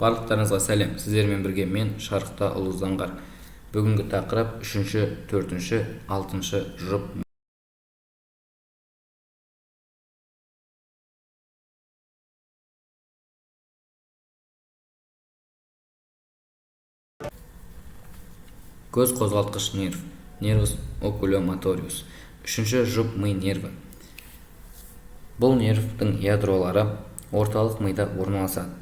Барлықтарыңызға сәлем. Сіздермен бірге мен Шарықта Ұлы Заңғар. Бүгінгі тақырып 3-ші, 4-ші, 6-ші жұп. Көз қозғалтқыш нерв, нервус окуломоториус. 3-ші жұп ми нерві. Бұл нервтің ядролары орталық мида орналасады.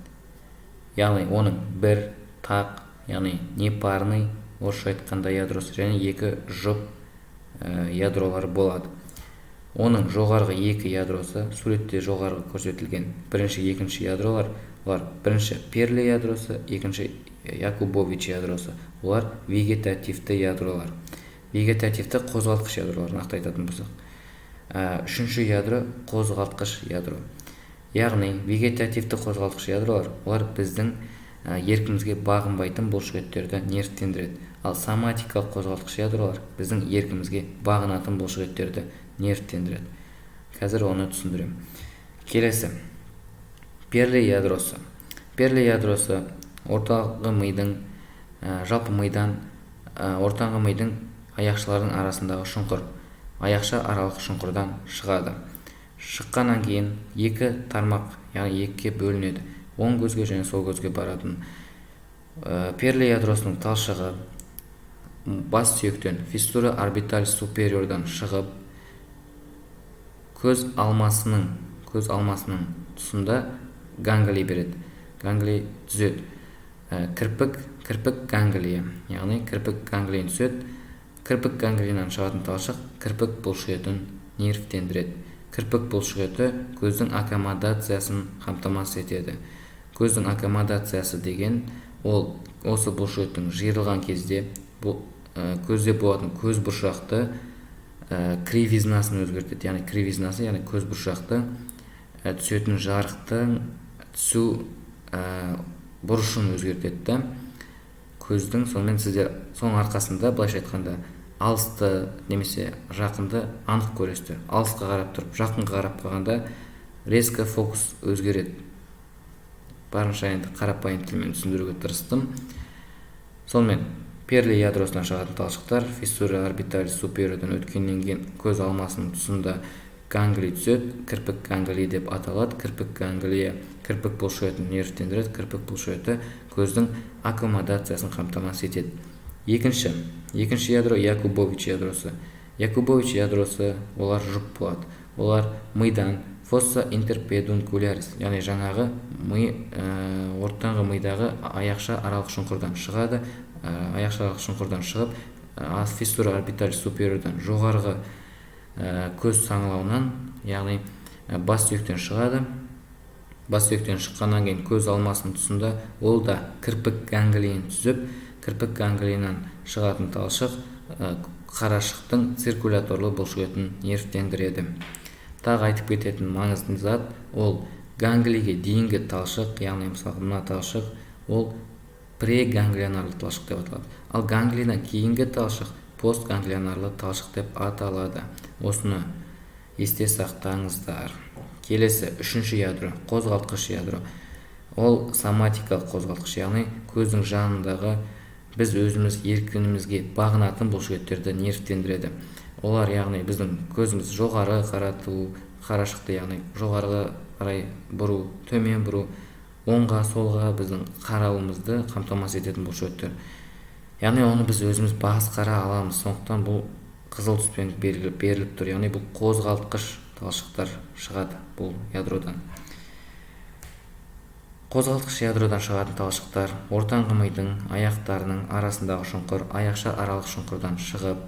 Яғни оның бір тақ, яғни непарный, орысша айтқанда ядросы, және екі жұп ядролары болады. Оның жоғарғы екі ядросы суретте жоғарғы көрсетілген бірінші, екінші ядролар. Олар бірінші Перле ядросы, екінші Якубович ядросы. Олар вегетативті ядролар. Вегетативті қозғалтқыш ядролар, нақты айтатын болсақ. Үшінші ядро қозғалтқыш ядро. Яғни вегетативті қозғалтқыш ядролар, олар біздің еркімізге бағынбайтын бұлшықеттерді нервтендіреді. Ал соматикалық қозғалтқыш ядролар біздің еркімізге бағынатын бұлшықеттерді нервтендіреді. Қазір оны түсіндірем. Келесі. Перле ядросы. Перле ядросы ортаңғы мидың, жалпы мидан ортаңғы мидың аяқшалардың арасындағы шұңқыр, аяқша аралық шұңқырдан шығады. Шыққаннан кейін екі тармақ, яғни екіге бөлінеді. Оң көзге және сол көзге баратын. Перле ядросының талшығы бас сүйектен, фистура орбиталис супериордан шығып, көз алмасының тұсында ганглий береді. Ганглий түзеді. Кірпік ганглия, яғни кірпік ганглийін түседі. Кірпік ганглийынан шығатын талшық кірпік бұлшықетін нервтендіреді. Кірпік бұлшықеті көздің аккомодациясын қамтамасыз етеді. Көздің аккомодациясы деген ол осы бұлшықеттің жиырылған кезде көзде болатын көз бұршақты кривизнасын өзгертеді. Яғни кривизнасы, яғни көз бұршақты түсетін жарықтың түсу бұрышын өзгертеді. Көздің, сонымен сіздер соның арқасында, былайша айтқанда, алысты немесе жақынды анық көресіздер. Алысқа қарап тұрып, жақынға қарап қалғанда резко фокус өзгереді. Барынша енді қарапайым тілмен түсіндіруге тырыстым. Сонымен Перле ядросынан шығатын талшықтар фистура орбиталис супериордан өткеннен кейін көз алмасының тұсында ганглий түседі. Кірпік ганглий деп аталады. Кірпік ганглия кірпік бұлшықетін нервтендіреді. Кірпік бұлшықеті көздің аккомодациясын қамтамасыз етеді. Екінші ядро Якубович ядросы. Якубович ядросы олар жұп болады. Олар мидан фосса интерпедункулярис, яғни жаңағы ортаңғы мидағы аяқша аралық шұңқырдан шығады. Аяқша аралық шұңқырдан шығып, фистура орбиталис супериордан жоғарғы көз саңылауынан, яғни бас сүйектен шығады. Бас сүйектен шыққаннан кейін көз алмасының тұсында ол да кірпік ганглийін түзіп, кірпік ганглийынан шығатын талшық қарашықтың циркуляторлы бұлшықетін нервтендіреді. Тағы айтып кететін маңызды зат, ол ганглийге дейінгі талшық, яғни мысалы мына талшық, ол преганглионарлы талшық деп аталады. Ал ганглийдан кейінгі талшық постганглионарлы талшық деп аталады. Осыны есте сақтаңыздар. Келесі, үшінші ядро, қозғалтқыш ядро. Ол соматикалық қозғалтқыш, яғни көздің жанындағы біз өзіміз еркінімізге бағынатын бұлшықеттерді нервтендіреді. Олар, яғни біздің көзіміз жоғары қарату, қарашықты, яғни жоғарғы қарай бұру, төмен бұру, оңға, солға біздің қарауымызды қамтамасыз ететін бұлшықеттер. Яғни оны біз өзіміз басқара аламыз. Сондықтан бұл қызыл түспен беріліп тұр. Яғни бұл қозғалтқыш талшықтар шығады бұл ядродан. Қозғалтқыш ядродан шығатын талшықтар ортаңғы мидың аяқтарының арасындағы шұңқыр, аяқша аралық шұңқырдан шығып,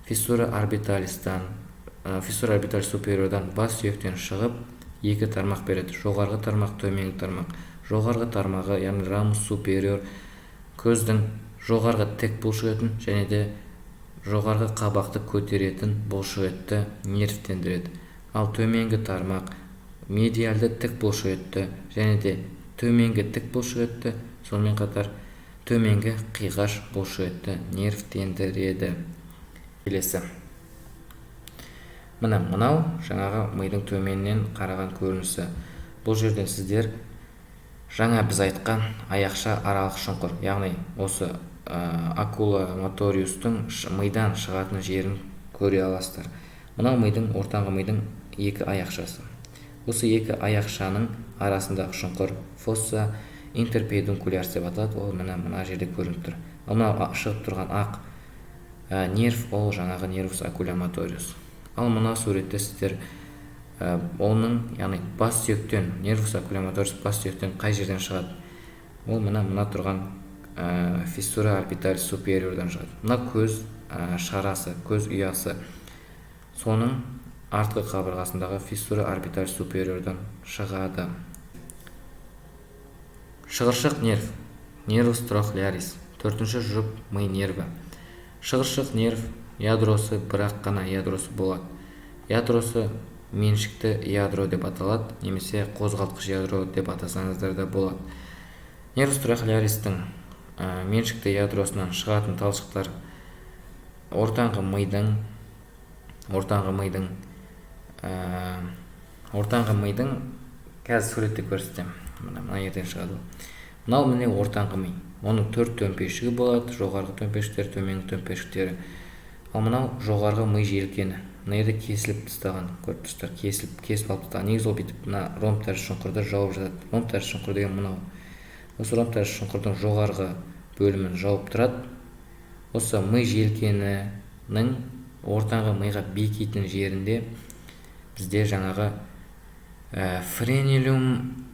фистура орбиталис супериордан бас сүйектен шығып, екі тармақ береді. Жоғарғы тармақ, төменгі тармақ. Жоғарғы тармағы, яғни рамус супериор, көздің жоғарғы тік бұлшықетін және де жоғарғы қабақты көтеретін бұлшықетті нервтендіреді. Ал төменгі тармақ медиалды тік бұлшықетті және де төменгі тік бұлшықетті, сонымен қатар төменгі қиғаш бұлшықетті нервтендіреді. Келесі. Мынау жаңағы мидың төменнен қараған көрінісі. Бұл жерден сіздер жаңа біз айтқан аяқша аралық шұңқыр, яғни осы окуломоториустың мидан шығатын жерін көре аласыздар. Мынау мидың, ортаңғы мидың екі аяқшасы. Осы екі аяқшаның арасындағы шұңқыр фосса интерпедункулярс деп аталады. Ол мына жерде көрініп тұр. Мынау шығып тұрған ақ нерв, ол жаңағы нервус окуломоториус. Ал мына суретте сіздер оның, яғни бас сүйектен, нервус окуломоториус бас сүйектен қай жерден шығады? Ол мына тұрған фиссура орбиталис супериордан шығады. Мына көз шарасы, көз ұясы. Соның артқы қабырғасындағы фиссура орбиталис супериордан шығады. Шығыршық нерв, нервус трохлеарис, төртінші жұп ми нерві. Шығыршық нерв ядросы бірақ қана ядросы болады. Ядросы меншікті ядро деп аталады, немесе қозғалтқыш ядро деп атасаңыздар да болады. Нервус трохлеаристің меншікті ядросынан шығатын талшықтар ортаңғы мидың қазір суретте көрсетемін. Мына жерден шығады. Мынау міне ортаңғы ми. Оның 4 төмпешігі болады, жоғарғы төмпешіктері, төменгі төмпешіктері. Ал мынау жоғарғы ми желкені. Мына жерде кесіліп тастаған, көріп тұрсыздар, кесіп алып тастаған. Негізі ол бүйтіп мына ромб тәрізді шұңқырды жауып жатады. Ромб тәрізді шұңқыр деген мынау. Осы ромб тәрізді шұңқырдың жоғарғы бөлімін жауып тұрады. Осы ми желкенінің ортаңғы миға бекитін жерінде бізде жаңағы френилум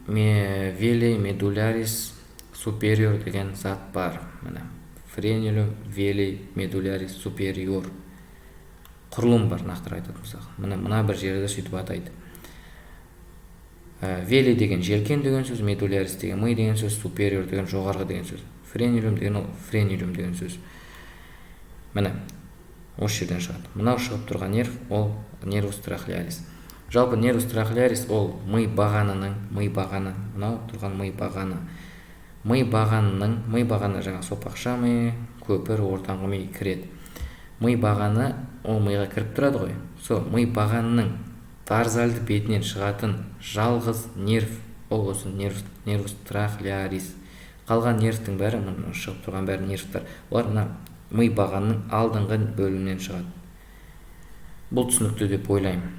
вели медулярис супериор деген зат бар. Френилум вели медулярис супериор құрылым бар, нақтырақ айтатын болсақ. Мына бір жерде сөйтіп атайды. Вели деген желкен деген сөз, медулярис деген ми деген сөз, супериор деген жоғарғы деген сөз. Френилум деген ол френилум деген сөз. Міне осы жерден шығады. Мынау шығып тұрған нерв, ол нервус трохлеарис. Жалпы нервус трохлеарис ол ми бағанының, мынау тұрған ми бағаны. Ми бағаны жаңа сопақша ми, көпір, ортаңғы ми кіреді. Ми бағаны ол миға кіріп тұрады ғой. Ми бағанының тарзальды бетінен шығатын жалғыз нерв, ол осы нервус трохлеарис. Қалған нервтің бәрі, шығып тұрған бәрі нервтар, олар мына ми бағанның алдыңғы бөлімінен шығады. Бұл түсінікті деп ойлаймын.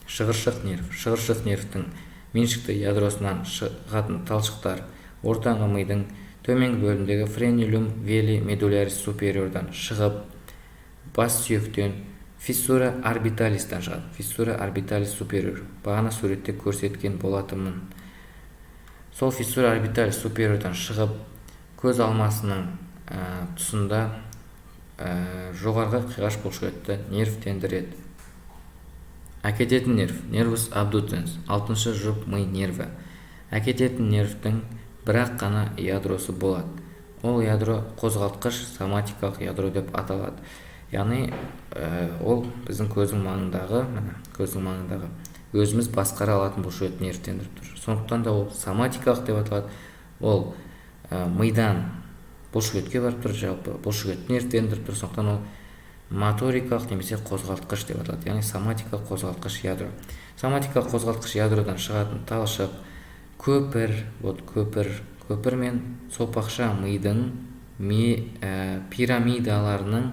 Шығыршық нервтің меншікті ядросынан шығатын талшықтар ортаңғы мидың төменгі бөлімдегі френилум вели медулярис супериордан шығып, бас сүйектен фиссура орбиталистан шығады. Фиссура орбиталис супериор. Бағана суретте көрсеткен болатынмын. Сол фиссура орбиталис супериордан шығып, көз алмасының тұсында жоғарғы қиғаш бұлшықетті нервтендіреді. Әкететін нерв, нервус абдуценс, 6-шы жұп ми нерві. Әкететін нервтің бірақ қана ядросы болады. Ол ядро қозғалтқыш соматикалық ядро деп аталады. Яғни ол біздің көздің маңындағы өзіміз басқара алатын бұлшықет нервтендіріп тұр. Сондықтан да ол соматикалық деп аталады. Ол мидан бұлшықетке барып тұр, жалпы бұлшықет нервтендіріп тұр. Сондықтан ол моторикалық немесе қозғалтқыш деп аталады. Яғни соматикалық қозғалтқыш ядро. Соматикалық қозғалтқыш ядродан шығатын талшық көпір мен сопақша мидың пирамидаларының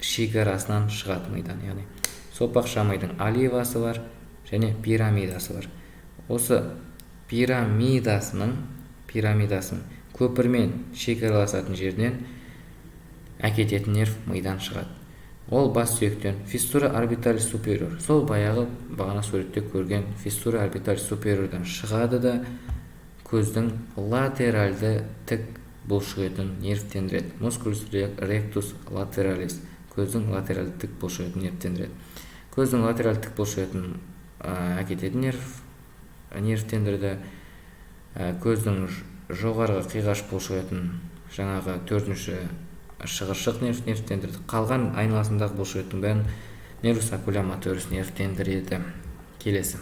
шекарасынан шығады мидан. Яғни сопақша мидың оливасы бар және пирамидасы бар. Осы пирамидасын көпірмен шекараласатын жерден әкететін нерв мидан шығады. Ол бас сүйектен фиссура орбиталис супериор. Сол бағана суретте көрген фиссура орбиталис супериордан шығады да көздің латеральды тік бұлшықетін нервтендіреді. Мускулус ректус латералис. Көздің латеральды тік бұлшықетін нервтендіреді. Көздің латеральды тік бұлшықетін әкететін нервтендірді. Көздің жоғарғы қиғаш бұлшықетін жаңағы 4-ші шығыршық нервтендірді. Қалған айналасындағы бұлшықеттің бәрін нервус окуломоториус нервтендіреді. Келесі.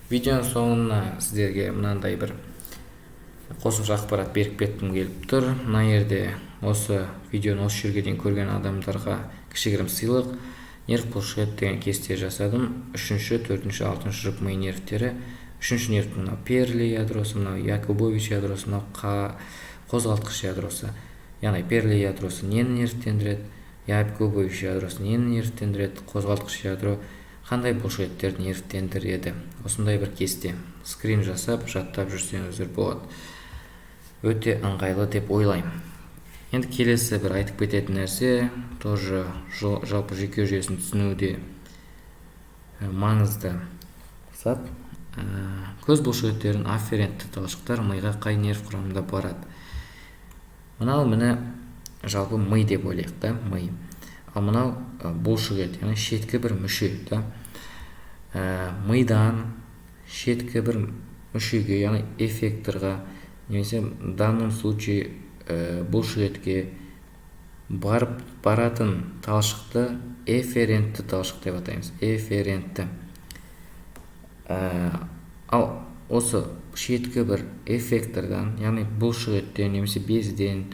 Видеоның соңына сіздерге мынандай бір қосымша ақпарат беріп кеткім келіп тұр. Мына жерде осы видеоны осы жерге дейін көрген адамдарға кішігірім сыйлық, нерв бұлшықет деген кесте жасадым. 3-ші, 4-ші, 6-ші жұп ми нервтері. 3-ші нервтің мынау Перли ядросы, мынау Якубович ядросы, мынау қозғалтқыш ядросы. Яғни Перли ядросы нені нервтендіреді, Якубович ядросы нені нервтендіреді, қозғалтқыш ядро қандай бұлшықеттерді нервтендіреді. Осындай бір кесте скрин жасап, жаттап жүрсеңіздер болады. Өте ыңғайлы деп ойлаймын. Енді келесі бір айтып кететін нәрсе, тоже жалпы жүйке жүйесін түсінуде маңызды зат. Көз бұлшықеттерін афферентті талшықтар миға қай нерв құрамында барады. Мынау міне жалпы ми деп ойлайық та, ми. Ал мынау бұлшықет, яғни шеткі бір мүше, да. Мидан шеткі бір мүшеге, яғни эффекторға, немесе в данном случае бұлшықетке баратын талшықты эфферентті талшық деп атаймыз. Эфферентті. Ал осы шеткі бір эффектордан, яғни бұлшықеттен немесе безден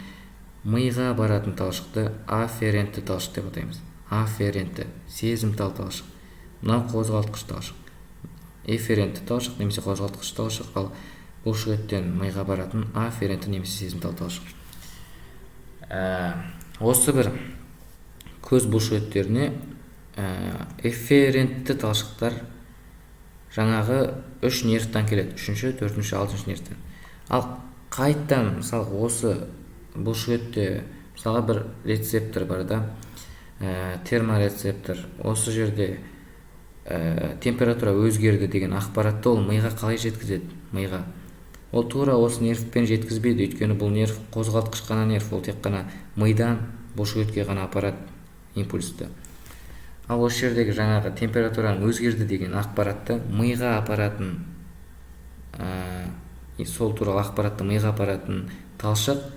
миға баратын талшықты афферентті талшық деп атаймыз. Афферентті, сезімтал талшық. Мынау қозғалтқыш талшық. Эфферентті талшық немесе қозғалтқыш талшық, ал бұлшықеттен миға баратын афферентті немесе сезімтал талшық. Осы бір көз бұлшықеттеріне эфферентті талшықтар жаңағы 3 нервтан келеді. 3-ші, 4-ші, 6-ші нервтан. Ал қайттан, мысалы, осы бұлшықетте мысалға бір рецептор бар да, терморецептор. Осы жерде температура өзгерді деген ақпаратты ол миға қалай жеткізеді? Миға. Ол тура осы нервпен жеткізбейді, өйткені бұл нерв қозғалтқыш қана нерв, ол тек қана мидан бұлшықетке ғана апарат импульсті. Ал осы жердегі жаңағы температураның өзгерді деген ақпаратты миға апаратын, сол туралы ақпаратты миға апаратын талшық,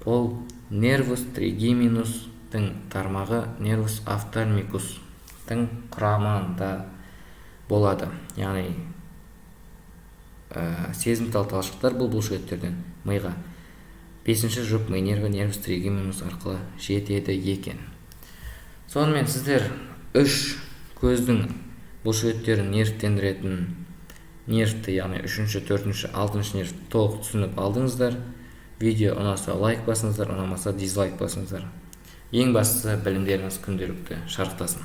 ол нервус тригеминустың тармағы нервус офтальмикустың құрамында болады. Яғни сезімтал талшықтар бұл бұлшықеттерден миға 5-ші жұп ми нерві нервус тригеминус арқылы жетеді екен. Сонымен сіздер 3 көздің бұлшықеттерін нервтендіретін нервті, яғни 3-ші, 4-ші, 6-ші нервті толық түсініп алдыңыздар. Видео ұнаса лайк басыңыздар, ұнамаса дизлайк басыңыздар. Ең бастысы білімдеріңіз күнделікті шарықтасын.